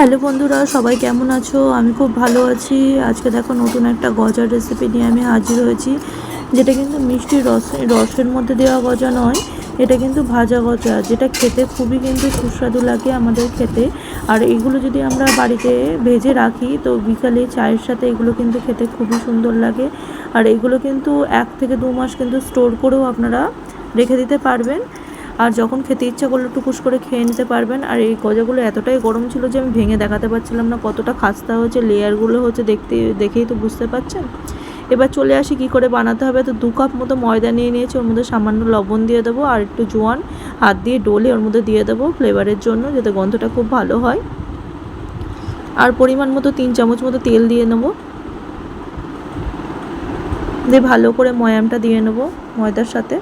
Hello বন্ধুরা, সবাই কেমন আছো? আমি খুব ভালো আছি। আজকে দেখো নতুন একটা গজার রেসিপি নিয়ে আমি হাজির হয়েছি, যেটা কিন্তু মিষ্টি রসের মধ্যে দেওয়া গজা নয়, এটা কিন্তু ভাজা গজা, যেটা খেতে খুবই কিন্তু সুস্বাদু লাগে আমাদের খেতে। আর এগুলো যদি আমরা বাড়িতে ভেজে রাখি তো বিকালে চায়ের সাথে এগুলো কিন্তু খেতে খুবই সুন্দর লাগে। আর এগুলো কিন্তু 1 থেকে 2 মাস কিন্তু স্টোর করেও আপনারা রেখে দিতে পারবেন, আর যখন খেতে ইচ্ছা করলে টুকুস করে খেয়ে নিতে পারবেন। আর এই গজাগুলো এতটাই গরম ছিল যে আমি ভেঙে দেখাতে পারছিলাম না কতটা খাস্তা হয়েছে, লেয়ারগুলো হচ্ছে দেখেই তো বুঝতে পারছেন। এবার চলে আসি কি করে বানাতে হবে। তো 2 কাপ মতো ময়দা নিয়ে নিয়েছি, ওর মধ্যে সামান্য লবণ দিয়ে দেবো আর একটু জোয়ান হাত দিয়ে ডলে ওর মধ্যে দিয়ে দেবো ফ্লেভারের জন্য, যাতে গন্ধটা খুব ভালো হয়। আর পরিমাণ মতো 3 চামচ মতো তেল দিয়ে নেবো, দিয়ে ভালো করে ময়ামটা দিয়ে নেবো ময়দার সাথে।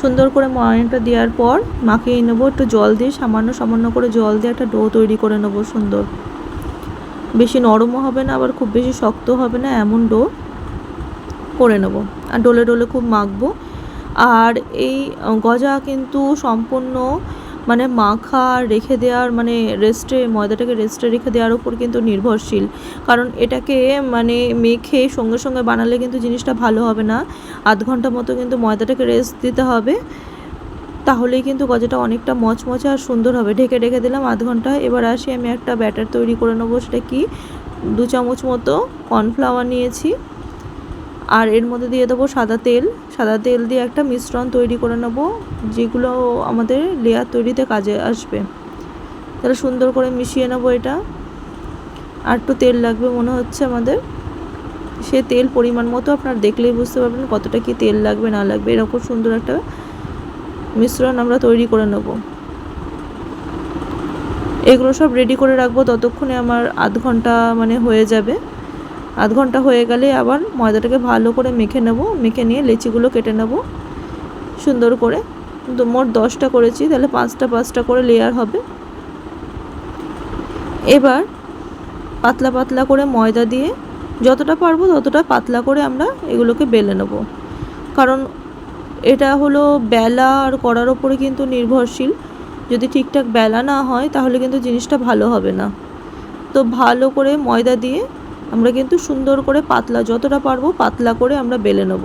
সুন্দর করে ময়ামটা দেওয়ার পর মাখিয়ে নেবো একটু জল দিয়ে, সামান্য করে জল দিয়ে একটা ডো তৈরি করে নেবো সুন্দর। বেশি নরমও হবে না আবার খুব বেশি শক্ত হবে না, এমন ডো করে নেবো। আর ডলে ডলে খুব মাখবো। আর এই গজা কিন্তু সম্পূর্ণ মানে মাখা রেখে দেওয়ার মানে ময়দাটাকে রেস্টে রেখে দেওয়ার উপর কিন্তু নির্ভরশীল। কারণ এটাকে মানে মেখে সঙ্গে সঙ্গে বানালে কিন্তু জিনিসটা ভালো হবে না। আধ ঘন্টা মতো কিন্তু ময়দাটাকে রেস্ট দিতে হবে, তাহলেই কিন্তু গজাটা অনেকটা মচমচে আর সুন্দর হবে। ঢেকে রেখে দিলাম আধ ঘন্টা। এবার আসি আমি একটা ব্যাটার তৈরি করে নেবো। সেটা কি, 2 চামচ মতো কর্নফ্লাওয়ার নিয়েছি, আর এর মধ্যে দিয়ে দেবো সাদা তেল দিয়ে একটা মিশ্রণ তৈরি করে নেবো, যেগুলো আমাদের লেয়ার তৈরিতে কাজে আসবে। তাহলে সুন্দর করে মিশিয়ে নেবো এটা। আর একটু তেল লাগবে মনে হচ্ছে আমাদের, সে তেল পরিমাণ মতো আপনারা দেখলেই বুঝতে পারবেন কতটা কি তেল লাগবে না লাগবে। এরকম সুন্দর একটা মিশ্রণ আমরা তৈরি করে নেব। এগুলো সব রেডি করে রাখবো, ততক্ষণে আমার আধ ঘন্টা মানে হয়ে যাবে। আধ ঘন্টা হয়ে গেলে আবার ময়দাটাকে ভালো করে মেখে নেব, মেখে নিয়ে লেচিগুলো কেটে নেব সুন্দর করে। মোট 10টা করেছি, তাহলে 5টা করে লেয়ার হবে। এবার পাতলা পাতলা করে ময়দা দিয়ে যতটা পারবো ততটা পাতলা করে আমরা এগুলোকে বেলে নেব। কারণ এটা হলো বেলা আর করার ওপরে কিন্তু নির্ভরশীল। যদি ঠিকঠাক বেলা না হয় তাহলে কিন্তু জিনিসটা ভালো হবে না। তো ভালো করে ময়দা দিয়ে আমরা কিন্তু সুন্দর করে পাতলা, যতটা পারবো পাতলা করে আমরা বেলে নেব,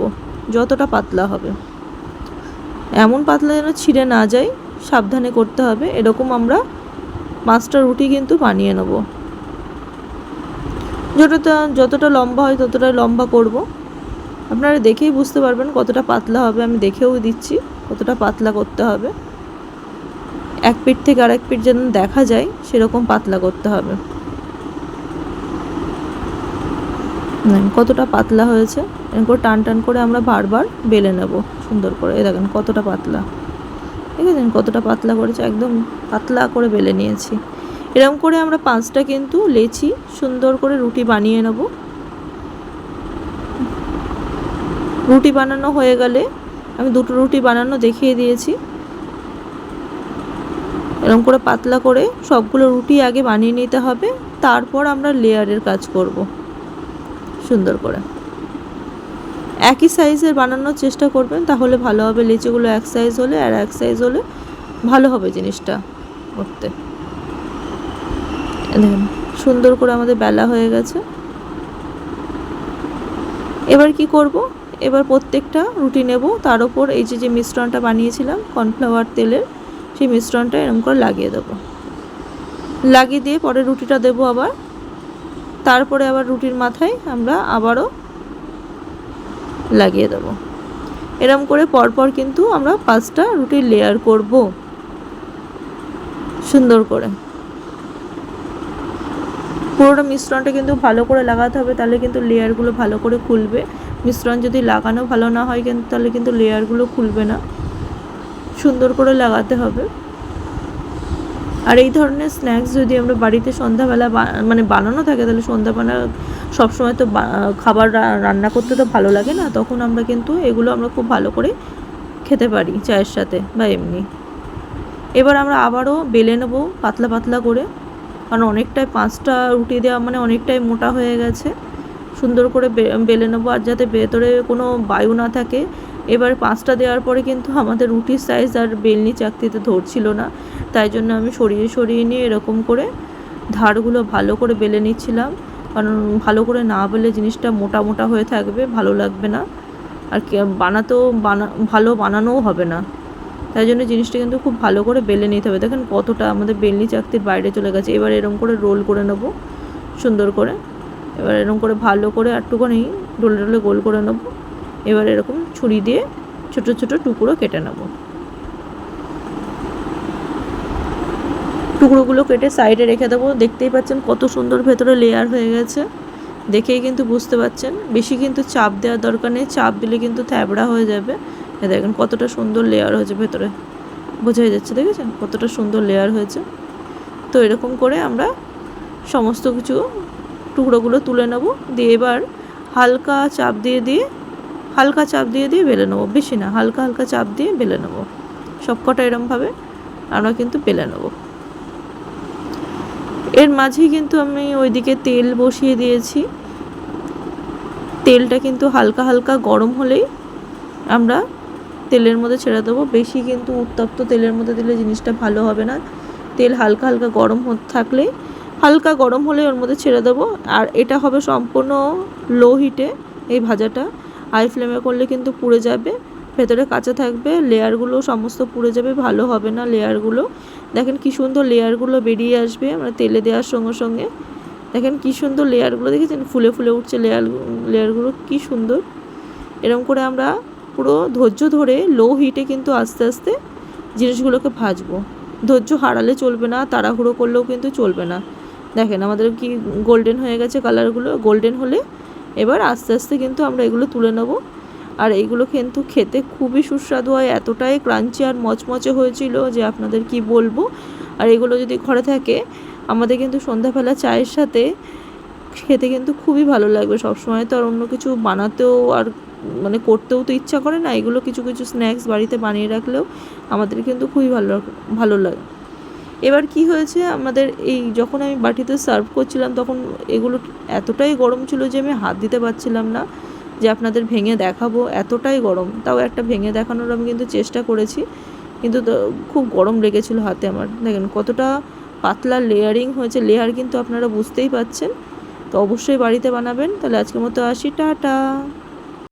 যতটা পাতলা হবে। এমন পাতলা যেন ছিঁড়ে না যায়, সাবধানে করতে হবে। এরকম আমরা 5টা রুটি কিন্তু বানিয়ে নেব। যতটা লম্বা হয় ততটা লম্বা করব। আপনারা দেখেই বুঝতে পারবেন কতটা পাতলা হবে, আমি দেখেও দিচ্ছি কতটা পাতলা করতে হবে। এক পিঠ থেকে আরেক পিঠ যেন দেখা যায় সেরকম পাতলা করতে হবে। কতটা পাতলা হয়েছে, এরকম টান করে আমরা বারবার বেলে নেব সুন্দর করে। দেখেন কতটা পাতলা, ঠিক আছে, কতটা পাতলা করেছে, একদম পাতলা করে বেলে নিয়েছি। এরকম করে আমরা 5টা কিন্তু লেচি সুন্দর করে রুটি বানিয়ে নেব। রুটি বানানো হয়ে গেলে আমি 2টো রুটি বানানো দেখিয়ে দিয়েছি। এরকম করে পাতলা করে সবগুলো রুটি আগে বানিয়ে নিতে হবে, তারপর আমরা লেয়ারের কাজ করব। সুন্দর করে একই সাইজের বানানোর চেষ্টা করবেন, তাহলে ভালো হবে। লিচিগুলো এক সাইজ হলে আর এক সাইজ হলে ভালো হবে জিনিসটা করতে। দেখুন সুন্দর করে আমাদের বেলা হয়ে গেছে। এবার কি করব, এবার প্রত্যেকটা রুটি নেব, তার উপর এই যে মিশ্রণটা বানিয়েছিলাম কর্নফ্লাওয়ার তেলের, সেই মিশ্রণটা এরকম করে লাগিয়ে দেবো। লাগিয়ে দিয়ে পরে রুটিটা দেবো আবার, তারপরে আবার রুটির মাথায় আমরা আবারও লাগিয়ে দেবো। এরকম করে পরপর কিন্তু আমরা 5টা রুটির লেয়ার করব সুন্দর করে। পুরোটা মিশ্রণটা কিন্তু ভালো করে লাগাতে হবে, তাহলে কিন্তু লেয়ারগুলো ভালো করে খুলবে। মিশ্রণ যদি লাগানো ভালো না হয় কিন্তু তাহলে কিন্তু লেয়ারগুলো খুলবে না, সুন্দর করে লাগাতে হবে। আর এই ধরনের স্ন্যাক্স যদি আমরা বাড়িতে সন্ধ্যাবেলা মানে বানানো থাকে, তাহলে সন্ধ্যাবেলা সবসময় তো খাবার রান্না করতে তো ভালো লাগে না, তখন আমরা কিন্তু এগুলো আমরা খুব ভালো করে খেতে পারি চায়ের সাথে বা এমনি। এবার আমরা আবারও বেলে নেবো পাতলা পাতলা করে, কারণ অনেকটাই 5টা রুটি দেওয়া মানে অনেকটাই মোটা হয়ে গেছে। সুন্দর করে বেলে নেবো, আর যাতে ভেতরে কোনো বায়ু না থাকে। এবার 5টা দেওয়ার পরে কিন্তু আমাদের রুটির সাইজ আর বেলনি চাকতিতে ধরছিল না, তাই জন্য আমি সরিয়ে নিয়ে এরকম করে ধারগুলো ভালো করে বেলে নিচ্ছিলাম, কারণ ভালো করে না বেলে জিনিসটা মোটা মোটা হয়ে থাকবে, ভালো লাগবে না, আর ভালো বানানোও হবে না। তাই জন্য জিনিসটা কিন্তু খুব ভালো করে বেলে নিতে হবে। দেখেন কতটা আমাদের বেলনি চাকতির বাইরে চলে গেছে। এবার এরকম করে রোল করে নেব সুন্দর করে। এবার এরকম করে ভালো করে একটুখানি ডোলে ডোলে গোল করে নেব। এবার এরকম ছুরি দিয়ে ছোট ছোট টুকরো কেটে নেব। টুকরোগুলো কেটে সাইডে রেখে দেবো। দেখতেই পাচ্ছেন কত সুন্দর ভেতরে লেয়ার হয়ে গেছে, দেখেই কিন্তু বুঝতে পাচ্ছেন। বেশি কিন্তু চাপ দেওয়ার দরকার নেই, চাপ দিলে কিন্তু থ্যাবড়া হয়ে যাবে। দেখেন কতটা সুন্দর লেয়ার হয়েছে ভেতরে, বোঝাই যাচ্ছে, দেখেছেন কতটা সুন্দর লেয়ার হয়েছে। তো এরকম করে আমরা সমস্ত কিছু টুকরোগুলো তুলে নেব, দিয়ে এবার হালকা চাপ দিয়ে বেলে নেবো, বেশি না, হালকা হালকা চাপ দিয়ে বেলে নেবো। সবকটা এরমভাবে আমরা কিন্তু বেলে নেব। এর মাঝেই কিন্তু আমি ওইদিকে তেল বসিয়ে দিয়েছি। তেলটা কিন্তু হালকা হালকা গরম হলেই আমরা তেলের মধ্যে ছেড়ে দেবো। বেশি কিন্তু উত্তপ্ত তেলের মধ্যে দিলে জিনিসটা ভালো হবে না। তেল হালকা হালকা গরম থাকলেই, হালকা গরম হলে ওর মধ্যে ছেড়ে দেবো। আর এটা হবে সম্পূর্ণ লো হিটে এই ভাজাটা। হাই ফ্লেমে করলে কিন্তু পুড়ে যাবে, ভেতরে কাঁচা থাকবে, লেয়ারগুলো সমস্ত পুড়ে যাবে, ভালো হবে না লেয়ারগুলো। দেখেন কি সুন্দর লেয়ারগুলো বেরিয়ে আসবে আমরা তেলে দেওয়ার সঙ্গে সঙ্গে। দেখেন কি সুন্দর লেয়ারগুলো, দেখেছেন ফুলে ফুলে উঠছে লেয়ারগুলো কি সুন্দর। এরকম করে আমরা পুরো ধৈর্য ধরে লো হিটে কিন্তু আস্তে আস্তে জিনিসগুলোকে ভাজবো। ধৈর্য হারালে চলবে না, তাড়াহুড়ো করলেও কিন্তু চলবে না। দেখেন আমাদের কি গোল্ডেন হয়ে গেছে কালারগুলো। গোল্ডেন হলে এবার আস্তে আস্তে কিন্তু আমরা এগুলো তুলে নেব। আর এইগুলো কিন্তু খেতে খুবই সুস্বাদু হয়, এতটাই ক্রাঞ্চি আর মচমচে হয়েছিল যে আপনাদের কি বলবো। আর এগুলো যদি ঘরে থাকে আমাদের কিন্তু সন্ধ্যাবেলা চায়ের সাথে খেতে কিন্তু খুবই ভালো লাগবে। সবসময় তো আর অন্য কিছু বানাতেও আর করতেও তো ইচ্ছা করে না। এগুলো কিছু কিছু স্ন্যাক্স বাড়িতে বানিয়ে রাখলেও আমাদের কিন্তু খুবই ভালো লাগে। এবার কি হয়েছে, আমাদের এই যখন আমি বাটিতে সার্ভ করছিলাম তখন এগুলো এতটাই গরম ছিল যে আমি হাত দিতে পারছিলাম না যে আপনাদের ভেঙে দেখাবো, এতটাই গরম। তাও একটা ভেঙে দেখানোর আমি কিন্তু চেষ্টা করেছি, কিন্তু খুব গরম লেগেছিলো হাতে আমার। দেখেন কতটা পাতলা লেয়ারিং হয়েছে, লেয়ার কিন্তু আপনারা বুঝতেই পাচ্ছেন। তো অবশ্যই বাড়িতে বানাবেন। তাহলে আজকের মতো আসি, টাটা।